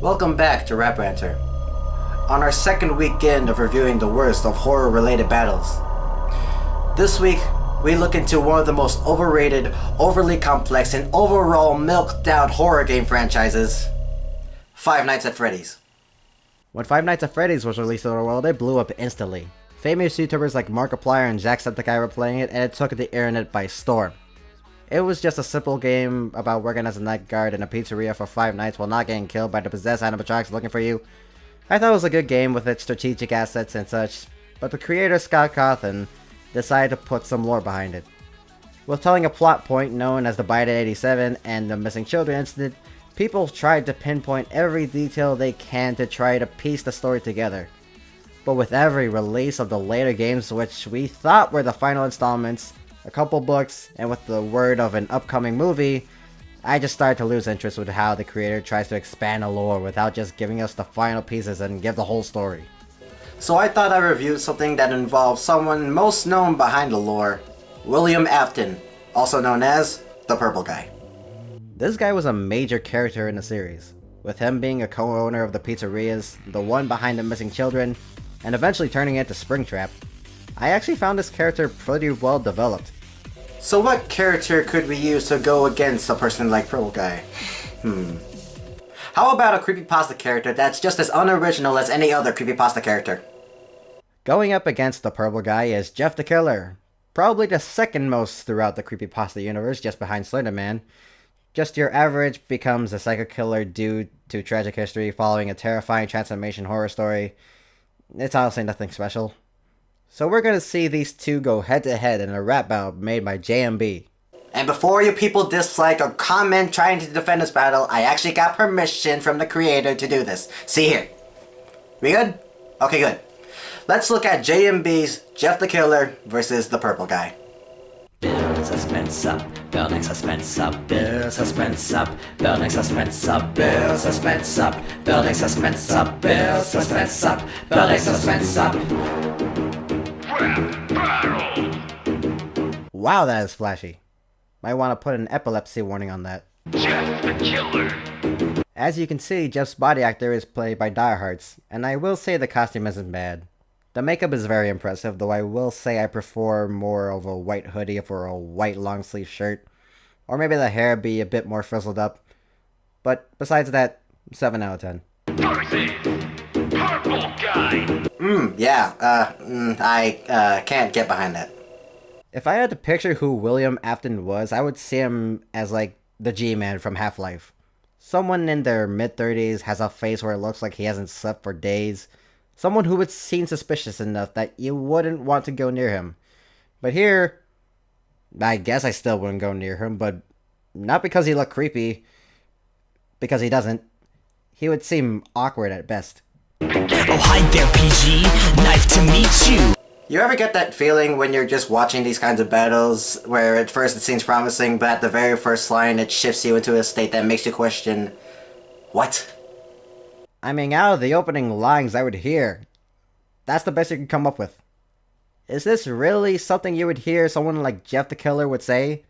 Welcome back to Ranter. On our second weekend of reviewing the worst of horror-related battles. This week, we look into one of the most overrated, overly complex, and overall milked-out horror game franchises, Five Nights at Freddy's. When Five Nights at Freddy's was released to the world, it blew up instantly. Famous YouTubers like Markiplier and Jacksepticeye were playing it, and it took the internet by storm. It was just a simple game about working as a night guard in a pizzeria for 5 nights while not getting killed by the possessed animatronics looking for you. I thought it was a good game with its strategic assets and such, but the creator Scott Cawthon decided to put some lore behind it. With telling a plot point known as the Bite at 87 and the missing children incident, people tried to pinpoint every detail they can to try to piece the story together. But with every release of the later games, which we thought were the final installments, a couple books, and with the word of an upcoming movie, I just started to lose interest with how the creator tries to expand the lore without just giving us the final pieces and give the whole story. So I thought I'd review something that involves someone most known behind the lore, William Afton, also known as the Purple Guy. This guy was a major character in the series, with him being a co-owner of the pizzerias, the one behind the missing children, and eventually turning into Springtrap. I actually found this character pretty well developed. So what character could we use to go against a person like Purple Guy? How about a creepypasta character that's just as unoriginal as any other creepypasta character? Going up against the Purple Guy is Jeff the Killer, probably the second most throughout the creepypasta universe, just behind Slenderman. Just your average becomes a psycho killer due to tragic history following a terrifying transformation horror story. It's honestly nothing special. So we're gonna see these two go head to head in a rap battle made by JMB. And before you people dislike or comment trying to defend this battle, I actually got permission from the creator to do this. See here. We good? Okay, good. Let's look at JMB's Jeff the Killer versus the Purple Guy. Build suspense up, building suspense up, build suspense up, building suspense up, build suspense up, building suspense up, build suspense up, building suspense up. Rap battle. Wow, that is flashy. Might want to put an epilepsy warning on that. Jeff the Killer. As you can see, Jeff's body actor is played by Diehards, and I will say the costume isn't bad. The makeup is very impressive, though I will say I prefer more of a white hoodie for a white long sleeve shirt. Or maybe the hair be a bit more frizzled up. But besides that, 7 out of 10. Versus Purple Guy. I can't get behind that. If I had to picture who William Afton was, I would see him as like the G-Man from Half-Life. Someone in their mid-30s has a face where it looks like he hasn't slept for days. Someone who would seem suspicious enough that you wouldn't want to go near him. But here, I guess I still wouldn't go near him, but not because he looked creepy, because he doesn't. He would seem awkward at best. Oh hi there PG, nice to meet you. You ever get that feeling when you're just watching these kinds of battles, where at first it seems promising, but at the very first line it shifts you into a state that makes you question, what? I mean, out of the opening lines I would hear, that's the best you could come up with. Is this really something you would hear someone like Jeff the Killer would say?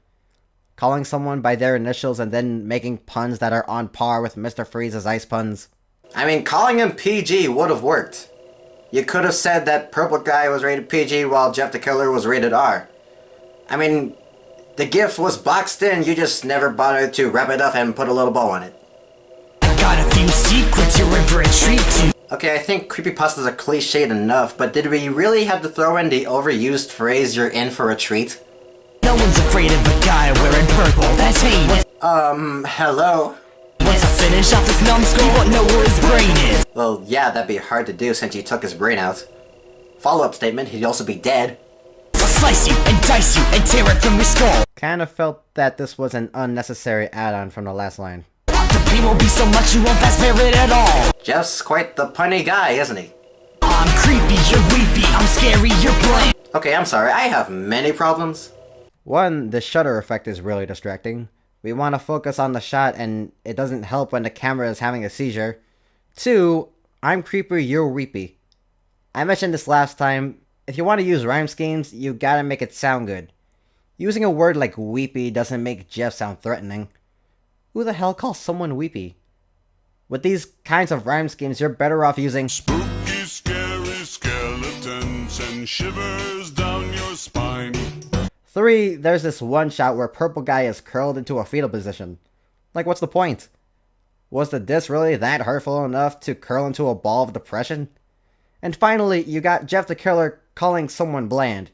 Calling someone by their initials and then making puns that are on par with Mr. Freeze's ice puns? I mean, calling him PG would have worked. You could have said that Purple Guy was rated PG while Jeff the Killer was rated R. I mean, the gift was boxed in, you just never bothered to wrap it up and put a little bow on it. Got a few secrets you're in for a treat to. Okay, I think creepypastas are cliched enough, but did we really have to throw in the overused phrase, you're in for a treat? No one's afraid of a guy wearing purple, that's hate. Hello? Once I finish off this numbskull, you won't know where his brain is. Well, yeah, that'd be hard to do since you took his brain out. Follow-up statement, he'd also be dead. I'll slice you and dice you and tear it from your skull. Kind of felt that this was an unnecessary add-on from the last line. The pain won't be so much you won't fast spirit at all. Jeff's quite the punny guy, isn't he? I'm creepy, you're weepy, I'm scary, you're blank. Okay, I'm sorry, I have many problems. One, the shutter effect is really distracting. We want to focus on the shot and it doesn't help when the camera is having a seizure. Two, I'm creepy, you're weepy. I mentioned this last time, if you want to use rhyme schemes, you gotta make it sound good. Using a word like weepy doesn't make Jeff sound threatening. Who the hell calls someone weepy? With these kinds of rhyme schemes, you're better off using Spooky, scary skeletons and shivers down your spine. 3. There's this one shot where Purple Guy is curled into a fetal position. Like, what's the point? Was the diss really that hurtful enough to curl into a ball of depression? And finally, you got Jeff the Killer calling someone bland.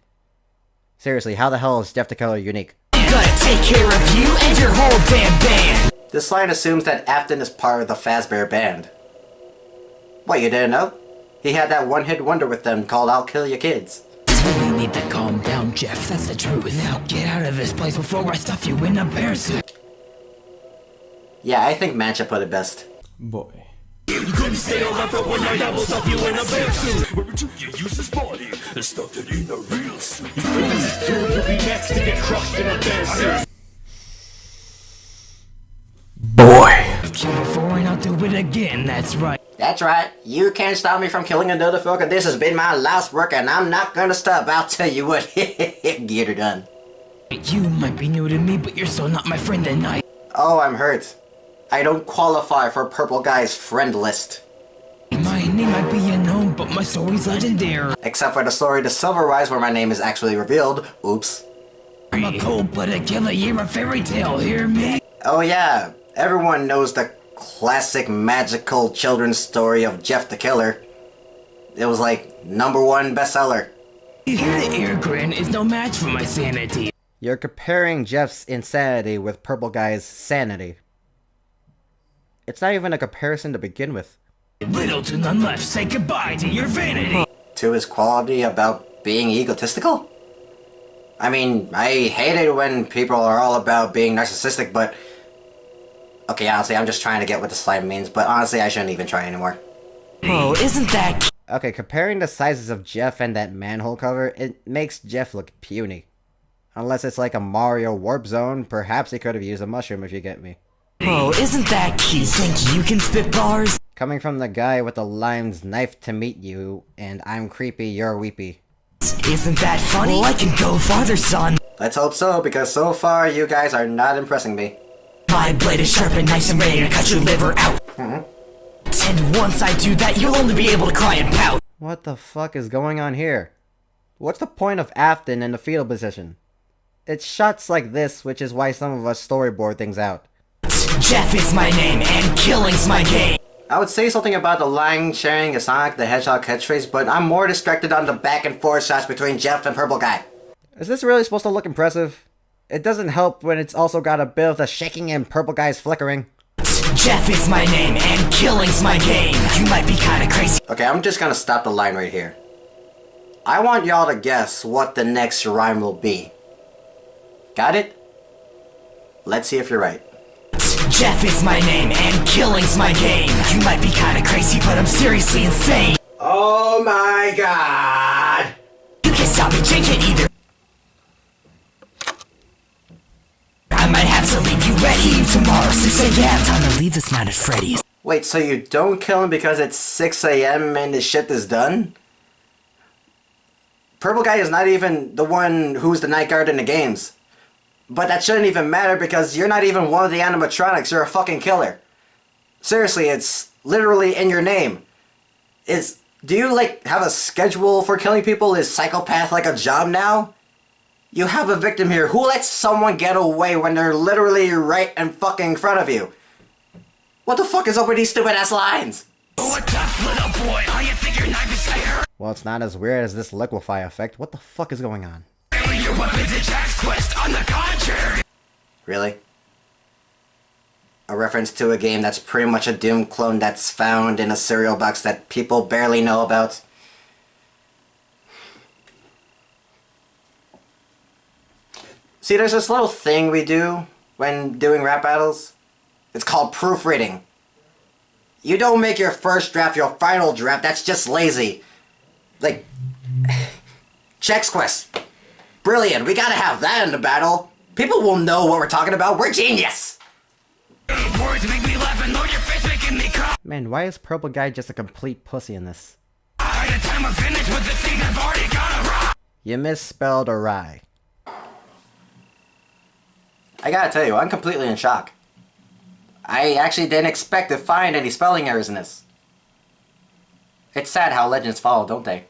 Seriously, how the hell is Jeff the Killer unique? Gotta take care of you and your whole damn band. This line assumes that Afton is part of the Fazbear Band. What, you didn't know? He had that one-hit wonder with them called I'll Kill Your Kids. You need to calm down, Jeff, that's the truth. Now get out of this place before I stuff you in a bear suit. Yeah, I think Mancha put it best. Boy. You couldn't stay around for one night, I will stuff you in a bear suit. Where would you get useless body and stuff it in a real suit? You'll be next to get crushed in a bear suit. Boy. I've killed before and I'll do it again, that's right. That's right. You can't stop me from killing another fucker. This has been my last work and I'm not gonna stop. I'll tell you what. Get her done. You might be new to me, but you're still not my friend tonight. Oh, I'm hurt. I don't qualify for Purple Guy's friend list. My name might be unknown, but my story's legendary. Except for the story The Silver Rise where my name is actually revealed. Oops. I'm a cold-blooded killer, you're a fairy tale, hear me? Oh yeah, everyone knows the classic magical children's story of Jeff the Killer. It was like #1 bestseller. Here the air grin is no match for my sanity. You're comparing Jeff's insanity with Purple Guy's sanity. It's not even a comparison to begin with. Little to none left, say goodbye to your vanity. To his quality about being egotistical? I mean, I hate it when people are all about being narcissistic, but... Okay, honestly, I'm just trying to get what this line means, but honestly, I shouldn't even try anymore. Oh, isn't that... Okay, comparing the sizes of Jeff and that manhole cover, it makes Jeff look puny. Unless it's like a Mario Warp Zone, perhaps he could have used a mushroom if you get me. Oh, isn't that cute? Think you can spit bars? Coming from the guy with the lines knife to meet you, and I'm creepy, you're weepy. Isn't that funny? Well, I can go farther, son. Let's hope so, because so far, you guys are not impressing me. My blade is sharp and nice and ready to cut your liver out. And once I do that, you'll only be able to cry and pout. What the fuck is going on here? What's the point of Afton in the fetal position? It's shots like this, which is why some of us storyboard things out. Jeff is my name, and killing's my game. I would say something about the line sharing a Sonic the Hedgehog catchphrase, but I'm more distracted on the back and forth shots between Jeff and Purple Guy. Is this really supposed to look impressive? It doesn't help when it's also got a bit of the shaking and Purple Guy's flickering. Jeff is my name, and killing's my game. You might be kinda crazy. Okay, I'm just gonna stop the line right here. I want y'all to guess what the next rhyme will be. Got it? Let's see if you're right. Jeff is my name, and killing's my game. You might be kinda crazy, but I'm seriously insane. Oh my god! You can't stop me, Jake can't either. I might have to leave you ready. See you tomorrow, 6 a.m. Time to leave this night at Freddy's. Wait, so you don't kill him because it's 6 a.m. and his shit is done? Purple Guy is not even the one who's the night guard in the games. But that shouldn't even matter because you're not even one of the animatronics, you're a fucking killer. Seriously, it's literally in your name. Do you, like, have a schedule for killing people? Is psychopath like a job now? You have a victim here. Who lets someone get away when they're literally right in fucking front of you? What the fuck is up with these stupid ass lines? Oh, a tough little boy. How you think your knife is fair? Well, it's not as weird as this liquefy effect. What the fuck is going on? Your weapons in Jack's quest, on the contrary. Really? A reference to a game that's pretty much a Doom clone that's found in a cereal box that people barely know about? See, there's this little thing we do when doing rap battles. It's called proofreading. You don't make your first draft your final draft, that's just lazy. Like, Chex Quest. Brilliant, we gotta have that in the battle. People will know what we're talking about, we're genius! Words make me laugh and load your face making me cry. Man, why is Purple Guy just a complete pussy in this? By the time I'm finished with the thing I've already got a rock. You misspelled awry. I gotta tell you, I'm completely in shock. I actually didn't expect to find any spelling errors in this. It's sad how legends follow, don't they?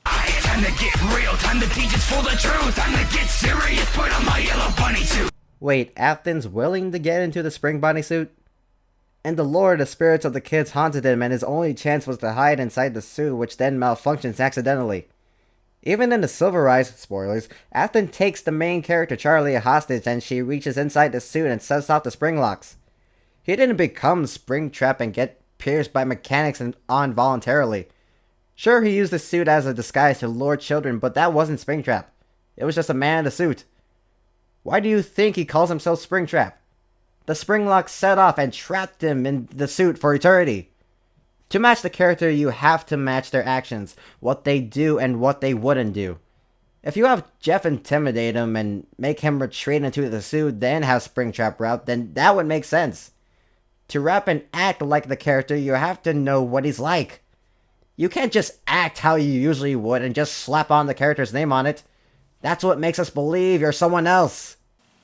Time to get real, time to teach us for the truth. Time to get serious, put on my yellow bunny suit. Wait, Afton's willing to get into the spring bodysuit? In the lore, the spirits of the kids haunted him and his only chance was to hide inside the suit, which then malfunctions accidentally. Even in the Silver Rise, spoilers, Afton takes the main character Charlie hostage and she reaches inside the suit and sets off the spring locks. He didn't become Springtrap and get pierced by mechanics and on voluntarily. Sure, he used the suit as a disguise to lure children, but that wasn't Springtrap. It was just a man in a suit. Why do you think he calls himself Springtrap? The spring locks set off and trapped him in the suit for eternity. To match the character, you have to match their actions, what they do and what they wouldn't do. If you have Jeff intimidate him and make him retreat into the suit, then have Springtrap rap, then that would make sense. To rap and act like the character, you have to know what he's like. You can't just act how you usually would and just slap on the character's name on it. That's what makes us believe you're someone else.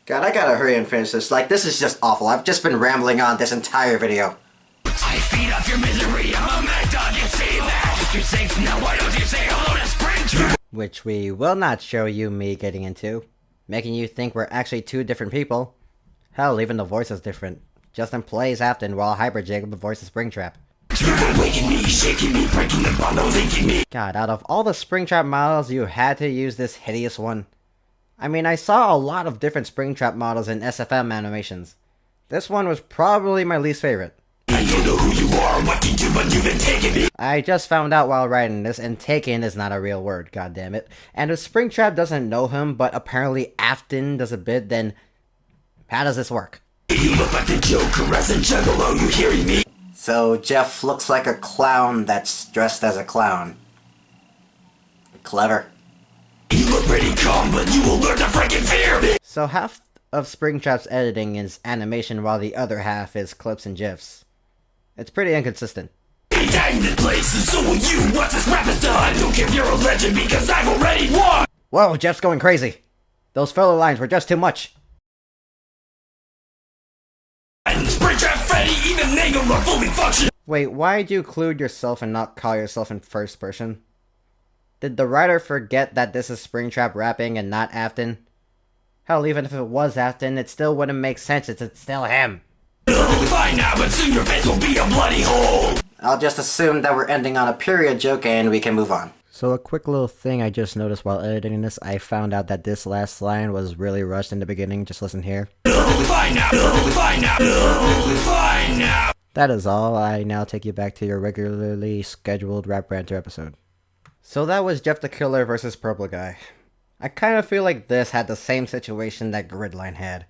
God, I gotta hurry and finish this. Like, this is just awful. I've just been rambling on this entire video. I feed off your misery, I'm a mad dog, you see that? You're safe now, why don't you say hello to Springtrap? Which we will not show you me getting into, making you think we're actually two different people. Hell, even the voice is different. Justin plays Afton while Hyper Jacob voices Springtrap. Waking me, shaking me, breaking the bundle, linking me. God, out of all the Springtrap models, you had to use this hideous one. I mean, I saw a lot of different Springtrap models in SFM animations. This one was probably my least favorite. I don't know who you are, what you do, but you've been taking me. I just found out while writing this, and taken is not a real word, goddammit. And if Springtrap doesn't know him, but apparently Afton does a bit, then how does this work? You look like the Joker as a juggalo, you hearing me? So Jeff looks like a clown that's dressed as a clown. Clever. You look pretty calm, but you will learn to freaking fear me. So half of Springtrap's editing is animation, while the other half is clips and GIFs. It's pretty inconsistent. Dang the place, and so will you once this rap is done. I don't care if you're a legend because I've already won. Whoa, Jeff's going crazy. Those filler lines were just too much. And Springtrap, Freddy, even Nago are fully functional. Wait, why'd you include yourself and not call yourself in first person? Did the writer forget that this is Springtrap rapping and not Afton? Hell, even if it was Afton, it still wouldn't make sense, it's still him. Fine now, but soon your face will be a bloody hole. I'll just assume that we're ending on a period joke and we can move on. So a quick little thing I just noticed while editing this, I found out that this last line was really rushed in the beginning, just listen here. Fine now, fine now, fine now. That is all, I now take you back to your regularly scheduled Rap Ranter episode. So that was Jeff the Killer versus Purple Guy. I kind of feel like this had the same situation that Gridline had,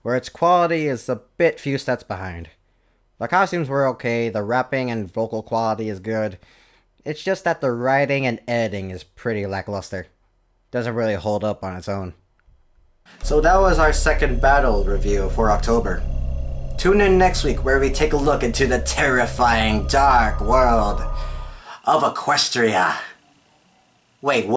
where its quality is a bit few steps behind. The costumes were okay, the rapping and vocal quality is good. It's just that the writing and editing is pretty lackluster. Doesn't really hold up on its own. So that was our second battle review for October. Tune in next week where we take a look into the terrifying, dark world of Equestria. Wait, what?